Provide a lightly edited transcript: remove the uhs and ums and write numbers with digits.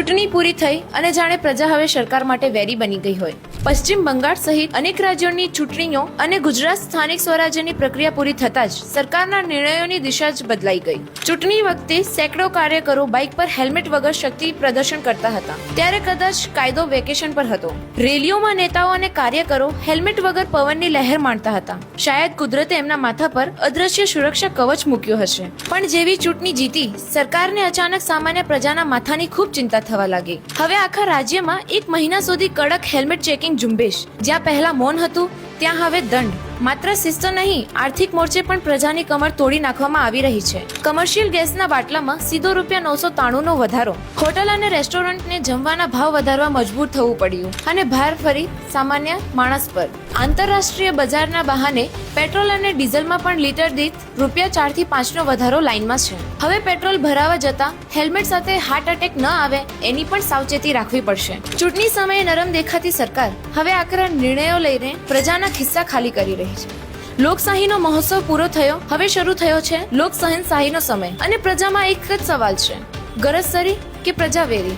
ચૂંટણી પૂરી થઈ અને જાણે પ્રજા હવે સરકાર માટે વેરી બની ગઈ હોય. પશ્ચિમ બંગાળ સહિત અનેક રાજ્યોની ચૂંટણીઓ અને ગુજરાત સ્થાનિક સ્વરાજ્યની પ્રક્રિયા પૂરી થતાં જ સરકારના નિર્ણયોની દિશા જ બદલાઈ ગઈ. ચૂંટણી વખતે સેંકડો કાર્યકરો બાઇક પર હેલ્મેટ વગર શક્તિ પ્રદર્શન કરતા હતા. ત્યારે કદાચ કાયદો વેકેશન પર હતો. રેલીઓમાં નેતાઓ અને કાર્યકરો હેલ્મેટ વગર પવનની લહેર માણતા હતા. શાયદ કુદરતે એમના માથા પર અદ્રશ્ય સુરક્ષા કવચ મૂક્યો હશે. પણ જેવી ચૂંટણી જીતી, સરકારને અચાનક સામાન્ય પ્રજાના માથાની ખૂબ ચિંતા થવા લાગી. હવે આખા રાજ્યમાં 1 મહિના સુધી કડક હેલ્મેટ ચેકિંગ ઝુંબેશ. જ્યાં પહેલા મૌન હતું, ત્યાં હવે દંડ. માત્ર શિસ્ત નહીં, આર્થિક મોરચે પણ પ્રજાની કમર તોડી નાખવામાં આવી રહી છે. કમર્શિયલ ગેસના બાટલામાં સીધો ₹993 નો વધારો. હોટલ અને રેસ્ટોરન્ટને જમવાના ભાવ વધારવા મજબૂર થવું પડ્યું અને ભાર ફરી સામાન્ય માણસ પર. આંતરરાષ્ટ્રીય બજારના બહાને પેટ્રોલ અને ડીઝલમાં પણ લીટર દીઠ ₹4 થી 5 નો વધારો લાઇનમાં છે. હવે પેટ્રોલ ભરાવા જતા હેલ્મેટ સાથે હાર્ટ એટેક ન આવે એની પણ સાવચેતી રાખવી પડશે. ચૂંટણી સમયે નરમ દેખાતી સરકાર હવે આકરા નિર્ણયો લઈને પ્રજાના ખિસ્સા ખાલી કરી રહી છે. લોકશાહીનો મહોત્સવ પૂરો થયો, હવે શરૂ થયો છે લોક સહનશાહીનો સમય. અને પ્રજામાં એક જ સવાલ છે, ગરજ સરી કે પ્રજા વેરી?